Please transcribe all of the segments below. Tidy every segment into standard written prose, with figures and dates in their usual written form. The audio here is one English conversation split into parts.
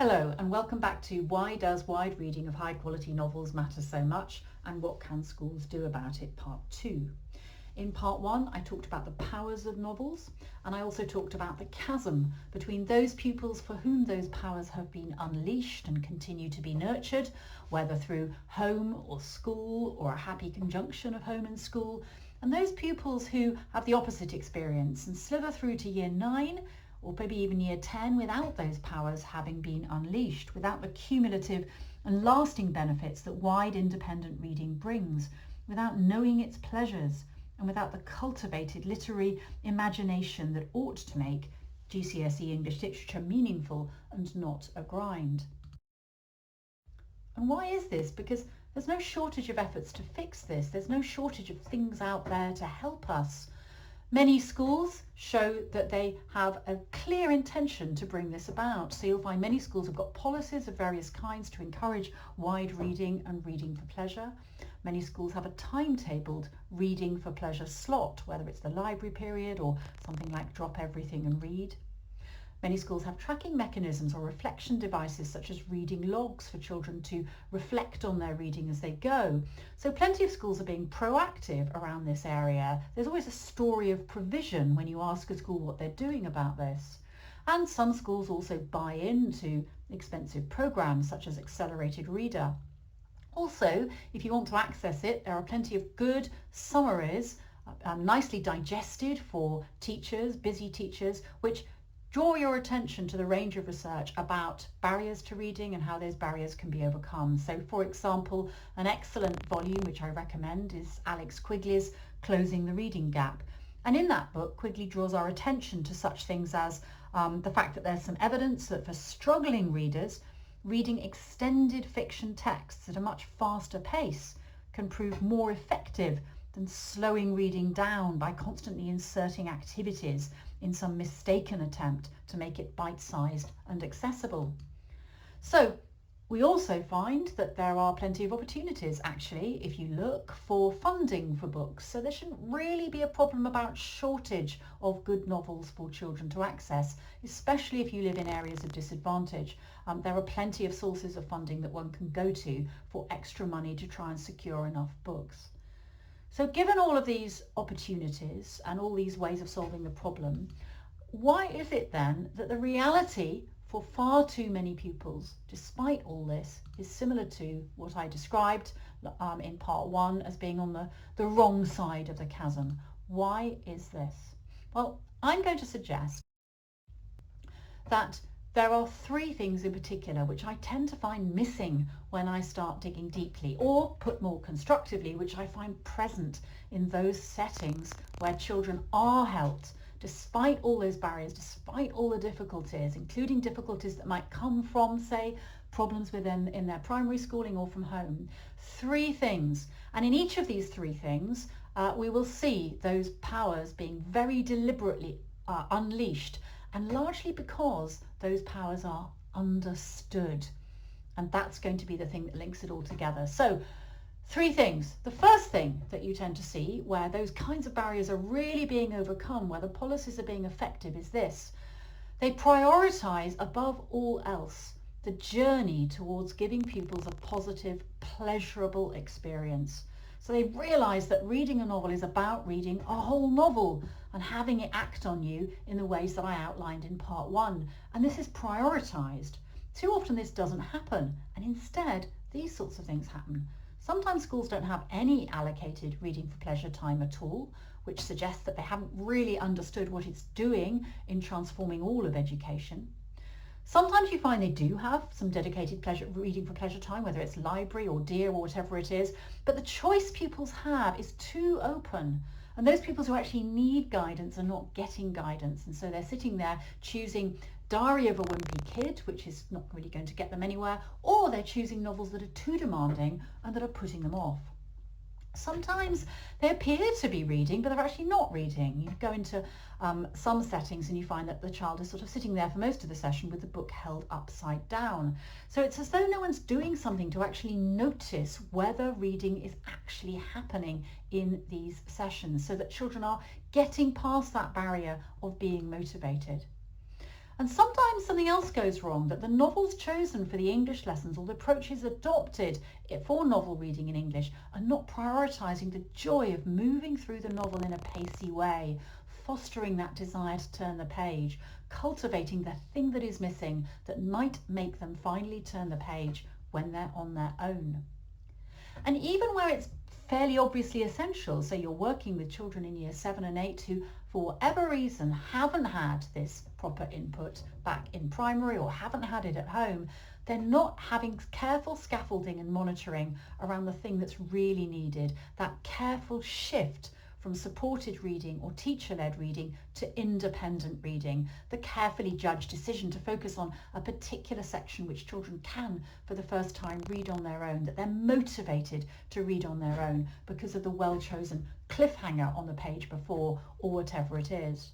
Hello and welcome back to Why Does Wide Reading of High Quality Novels Matter So Much and What Can Schools Do About It, Part 2. In Part 1 I talked about the powers of novels, and I also talked about the chasm between those pupils for whom those powers have been unleashed and continue to be nurtured, whether through home or school or a happy conjunction of home and school, and those pupils who have the opposite experience and slither through to year 9 or maybe even year 10 without those powers having been unleashed, without the cumulative and lasting benefits that wide independent reading brings, without knowing its pleasures, and without the cultivated literary imagination that ought to make GCSE English literature meaningful and not a grind. And why is this? Because there's no shortage of efforts to fix this. There's no shortage of things out there to help us. Many schools show that they have a clear intention to bring this about. So you'll find many schools have got policies of various kinds to encourage wide reading and reading for pleasure. Many schools have a timetabled reading for pleasure slot, whether it's the library period or something like drop everything and read. Many schools have tracking mechanisms or reflection devices such as reading logs for children to reflect on their reading as they go. So plenty of schools are being proactive around this area. There's always a story of provision when you ask a school what they're doing about this. And some schools also buy into expensive programs such as Accelerated Reader. Also, if you want to access it, there are plenty of good summaries, nicely digested for teachers, busy teachers, which draw your attention to the range of research about barriers to reading and how those barriers can be overcome. So, for example, an excellent volume which I recommend is Alex Quigley's Closing the Reading Gap. And in that book, Quigley draws our attention to such things as the fact that there's some evidence that for struggling readers, reading extended fiction texts at a much faster pace can prove more effective than slowing reading down by constantly inserting activities in some mistaken attempt to make it bite-sized and accessible. So we also find that there are plenty of opportunities, actually, if you look for funding for books. So there shouldn't really be a problem about shortage of good novels for children to access, especially if you live in areas of disadvantage. There are plenty of sources of funding that one can go to for extra money to try and secure enough books. So given all of these opportunities and all these ways of solving the problem, why is it then that the reality for far too many pupils, despite all this, is similar to what I described in part 1 as being on the wrong side of the chasm? Why is this? Well, I'm going to suggest that there are 3 things in particular which I tend to find missing when I start digging deeply, or put more constructively, which I find present in those settings where children are helped despite all those barriers, despite all the difficulties, including difficulties that might come from, say, problems within in their primary schooling or from home. 3 things, and in each of these 3 things we will see those powers being very deliberately unleashed, and largely because those powers are understood. And that's going to be the thing that links it all together. So 3 things. The first thing that you tend to see where those kinds of barriers are really being overcome, where the policies are being effective, is this. They prioritise above all else the journey towards giving pupils a positive, pleasurable experience. So they realise that reading a novel is about reading a whole novel and having it act on you in the ways that I outlined in part 1. And this is prioritised. Too often this doesn't happen, and instead these sorts of things happen. Sometimes schools don't have any allocated reading for pleasure time at all, which suggests that they haven't really understood what it's doing in transforming all of education. Sometimes you find they do have some dedicated reading for pleasure time, whether it's library or DEAR or whatever it is, but the choice pupils have is too open. And those pupils who actually need guidance are not getting guidance. And so they're sitting there choosing Diary of a Wimpy Kid, which is not really going to get them anywhere, or they're choosing novels that are too demanding and that are putting them off. Sometimes they appear to be reading, but they're actually not reading. You go into some settings and you find that the child is sort of sitting there for most of the session with the book held upside down. So it's as though no one's doing something to actually notice whether reading is actually happening in these sessions, so that children are getting past that barrier of being motivated. And sometimes something else goes wrong, that the novels chosen for the English lessons or the approaches adopted for novel reading in English are not prioritising the joy of moving through the novel in a pacey way, fostering that desire to turn the page, cultivating the thing that is missing that might make them finally turn the page when they're on their own. And even where it's fairly obviously essential, so you're working with children in year 7 and 8 who for whatever reason haven't had this proper input back in primary or haven't had it at home, they're not having careful scaffolding and monitoring around the thing that's really needed, that careful shift from supported reading or teacher-led reading to independent reading, the carefully judged decision to focus on a particular section which children can for the first time read on their own, that they're motivated to read on their own because of the well-chosen cliffhanger on the page before or whatever it is.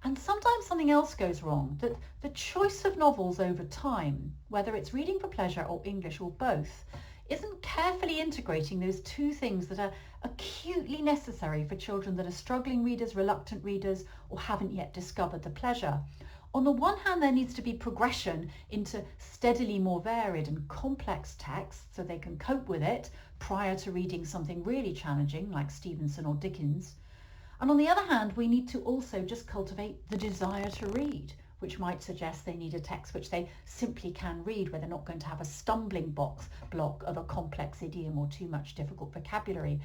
And sometimes something else goes wrong, that the choice of novels over time, whether it's reading for pleasure or English or both, isn't carefully integrating those two things that are acutely necessary for children that are struggling readers, reluctant readers, or haven't yet discovered the pleasure. On the one hand, there needs to be progression into steadily more varied and complex texts so they can cope with it prior to reading something really challenging like Stevenson or Dickens. And on the other hand, we need to also just cultivate the desire to read, which might suggest they need a text which they simply can read, where they're not going to have a stumbling block of a complex idiom or too much difficult vocabulary.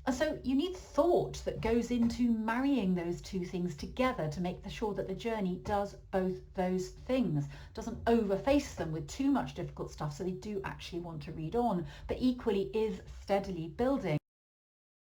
And so you need thought that goes into marrying those two things together to make sure that the journey does both those things, doesn't overface them with too much difficult stuff so they do actually want to read on, but equally is steadily building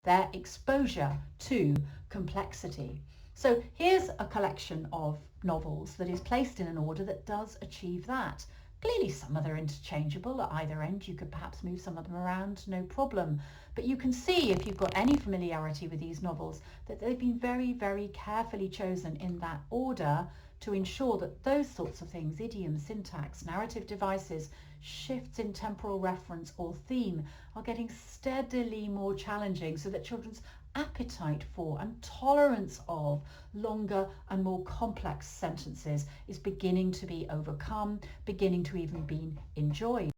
their exposure to complexity. So here's a collection of novels that is placed in an order that does achieve that. Clearly some of them are interchangeable at either end. You could perhaps move some of them around, no problem. But you can see, if you've got any familiarity with these novels, that they've been very, very carefully chosen in that order to ensure that those sorts of things, idioms, syntax, narrative devices, shifts in temporal reference or theme, are getting steadily more challenging so that children's appetite for and tolerance of longer and more complex sentences is beginning to be overcome, beginning to even be enjoyed.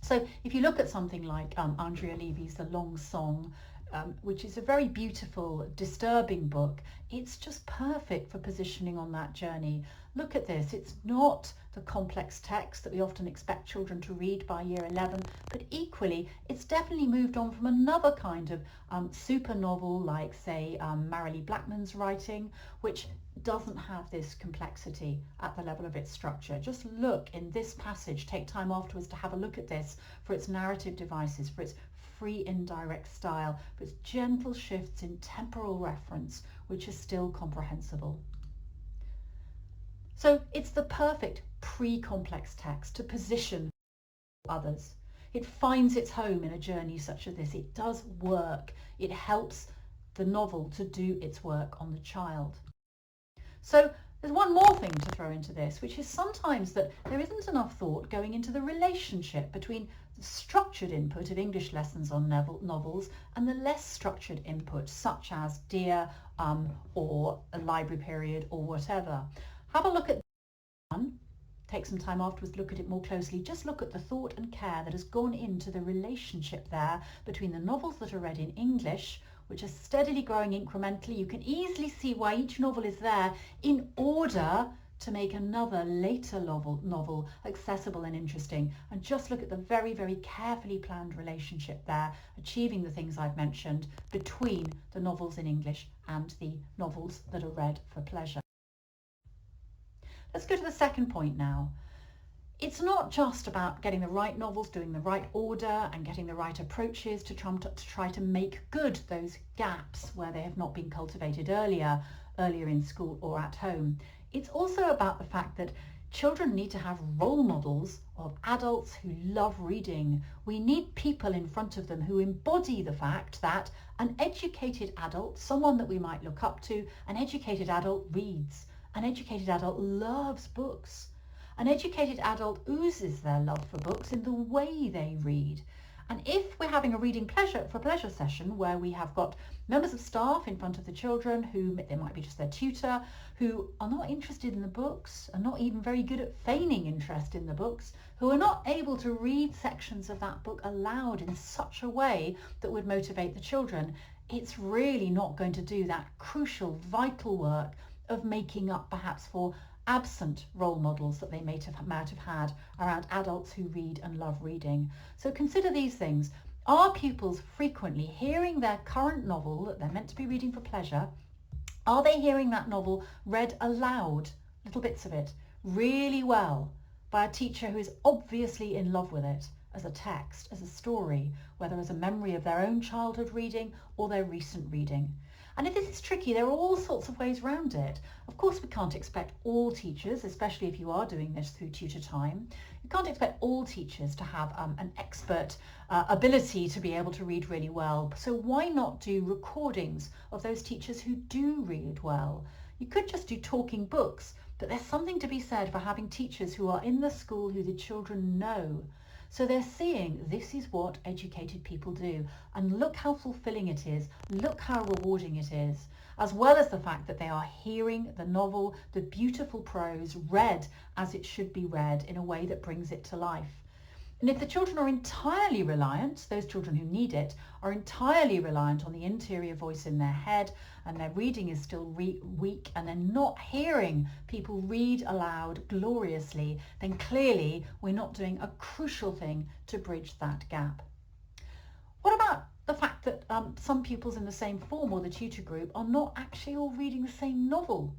So if you look at something like Andrea Levy's The Long Song, which is a very beautiful, disturbing book, it's just perfect for positioning on that journey. Look at this, it's not the complex text that we often expect children to read by year 11, but equally it's definitely moved on from another kind of super novel like, say, Marilee Blackman's writing, which doesn't have this complexity at the level of its structure. Just look in this passage, take time afterwards to have a look at this for its narrative devices, for its free indirect style, for its gentle shifts in temporal reference, which are still comprehensible. So it's the perfect pre-complex text to position others. It finds its home in a journey such as this. It does work. It helps the novel to do its work on the child. So there's one more thing to throw into this, which is sometimes that there isn't enough thought going into the relationship between the structured input of English lessons on novels and the less structured input, such as Dear or a library period or whatever. Have a look at one. Take some time afterwards to look at it more closely. Just look at the thought and care that has gone into the relationship there between the novels that are read in English, which are steadily growing incrementally. You can easily see why each novel is there in order to make another later novel accessible and interesting. And just look at the very, very carefully planned relationship there, achieving the things I've mentioned between the novels in English and the novels that are read for pleasure. Let's go to the second point now. It's not just about getting the right novels, doing the right order and getting the right approaches to try to make good those gaps where they have not been cultivated earlier in school or at home. It's also about the fact that children need to have role models of adults who love reading. We need people in front of them who embody the fact that an educated adult, someone that we might look up to, an educated adult reads. An educated adult loves books. An educated adult oozes their love for books in the way they read. And if we're having a reading for pleasure session where we have got members of staff in front of the children who they might be just their tutor, who are not interested in the books, are not even very good at feigning interest in the books, who are not able to read sections of that book aloud in such a way that would motivate the children, it's really not going to do that crucial, vital work of making up perhaps for absent role models that they might have had around adults who read and love reading. So consider these things. Are pupils frequently hearing their current novel that they're meant to be reading for pleasure? Are they hearing that novel read aloud, little bits of it, really well by a teacher who is obviously in love with it as a text, as a story, whether as a memory of their own childhood reading or their recent reading? And if this is tricky, there are all sorts of ways around it. Of course, we can't expect all teachers, especially if you are doing this through tutor time, you can't expect all teachers to have an expert ability to be able to read really well. So why not do recordings of those teachers who do read well? You could just do talking books, but there's something to be said for having teachers who are in the school who the children know. So they're seeing this is what educated people do, and look how fulfilling it is, look how rewarding it is, as well as the fact that they are hearing the novel, the beautiful prose read as it should be read in a way that brings it to life. And if the children are entirely reliant, those children who need it, are entirely reliant on the interior voice in their head, and their reading is still weak, and they're not hearing people read aloud gloriously, then clearly we're not doing a crucial thing to bridge that gap. What about the fact that some pupils in the same form or the tutor group are not actually all reading the same novel?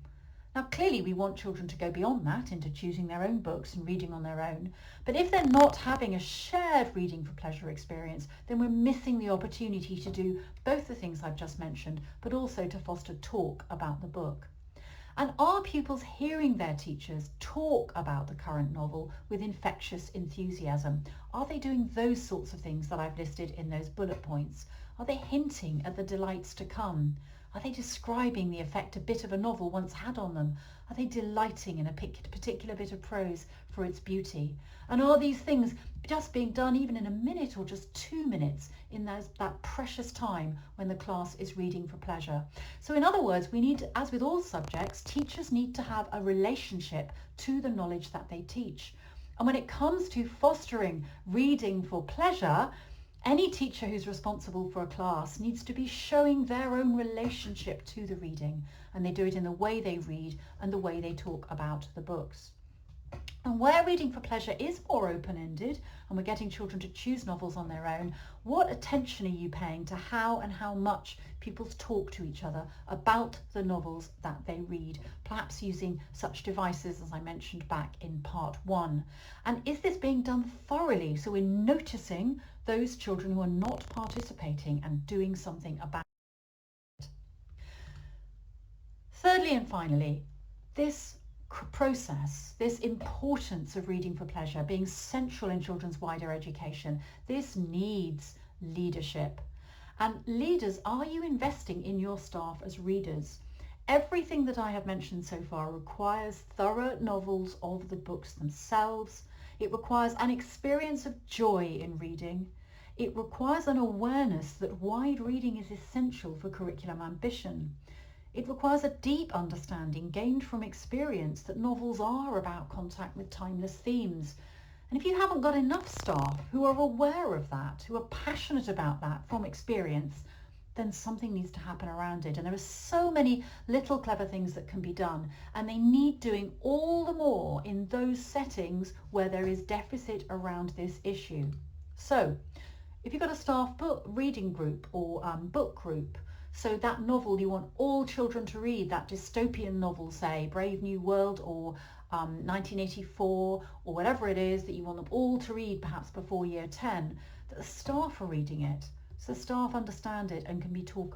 Now, clearly we want children to go beyond that into choosing their own books and reading on their own. But if they're not having a shared reading for pleasure experience, then we're missing the opportunity to do both the things I've just mentioned, but also to foster talk about the book. And are pupils hearing their teachers talk about the current novel with infectious enthusiasm? Are they doing those sorts of things that I've listed in those bullet points? Are they hinting at the delights to come? Are they describing the effect a bit of a novel once had on them? Are they delighting in a particular bit of prose for its beauty? And are these things just being done even in a minute or just 2 minutes in that precious time when the class is reading for pleasure? So in other words, we need, as with all subjects, teachers need to have a relationship to the knowledge that they teach. And when it comes to fostering reading for pleasure, any teacher who's responsible for a class needs to be showing their own relationship to the reading, and they do it in the way they read and the way they talk about the books. And where reading for pleasure is more open-ended and we're getting children to choose novels on their own, what attention are you paying to how and how much pupils talk to each other about the novels that they read, perhaps using such devices as I mentioned back in part 1? And is this being done thoroughly, so we're noticing those children who are not participating and doing something about it? Thirdly and finally, this process, this importance of reading for pleasure being central in children's wider education, this needs leadership. And leaders, are you investing in your staff as readers? Everything that I have mentioned so far requires thorough novels of the books themselves. It requires an experience of joy in reading. It requires an awareness that wide reading is essential for curriculum ambition. It requires a deep understanding gained from experience that novels are about contact with timeless themes. And if you haven't got enough staff who are aware of that, who are passionate about that from experience, then something needs to happen around it. And there are so many little clever things that can be done, and they need doing all the more in those settings where there is deficit around this issue. So if you've got a staff reading group or book group, so that novel you want all children to read, that dystopian novel, say Brave New World or 1984 or whatever it is that you want them all to read perhaps before year 10, that the staff are reading it, so the staff understand it and can be talking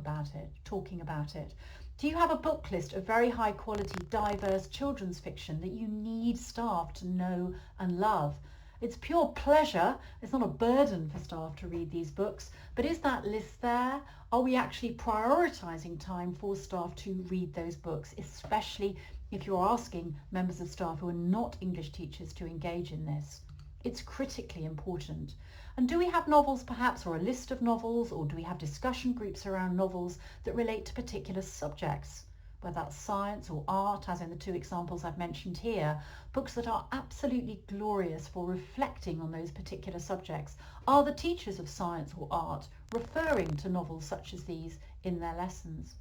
about it. Do you have a book list of very high quality, diverse children's fiction that you need staff to know and love? It's pure pleasure. It's not a burden for staff to read these books, but is that list there? Are we actually prioritising time for staff to read those books, especially if you're asking members of staff who are not English teachers to engage in this? It's critically important. And do we have novels perhaps, or a list of novels, or do we have discussion groups around novels that relate to particular subjects? Whether that's science or art, as in the two examples I've mentioned here, books that are absolutely glorious for reflecting on those particular subjects. Are the teachers of science or art referring to novels such as these in their lessons?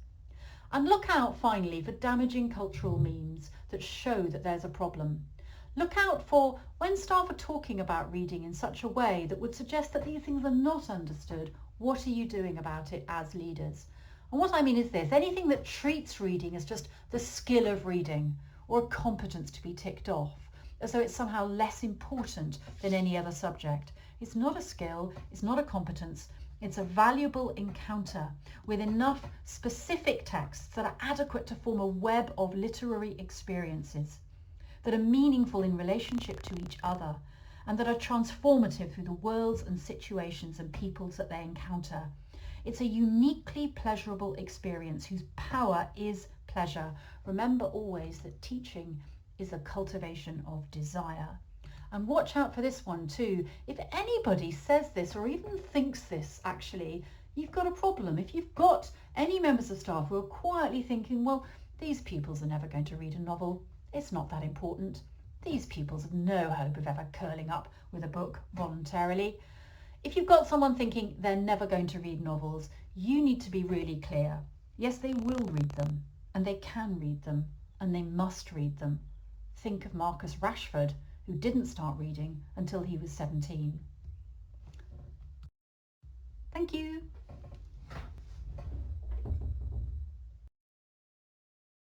And look out finally for damaging cultural memes that show that there's a problem. Look out for when staff are talking about reading in such a way that would suggest that these things are not understood. What are you doing about it as leaders? And what I mean is this: anything that treats reading as just the skill of reading or a competence to be ticked off, as though it's somehow less important than any other subject. It's not a skill, it's not a competence, it's a valuable encounter with enough specific texts that are adequate to form a web of literary experiences that are meaningful in relationship to each other and that are transformative through the worlds and situations and peoples that they encounter. It's a uniquely pleasurable experience whose power is pleasure. Remember always that teaching is a cultivation of desire. And watch out for this one too. If anybody says this or even thinks this, actually, you've got a problem. If you've got any members of staff who are quietly thinking, well, these pupils are never going to read a novel, it's not that important. These pupils have no hope of ever curling up with a book voluntarily. If you've got someone thinking they're never going to read novels, you need to be really clear. Yes, they will read them, and they can read them, and they must read them. Think of Marcus Rashford, who didn't start reading until he was 17. Thank you.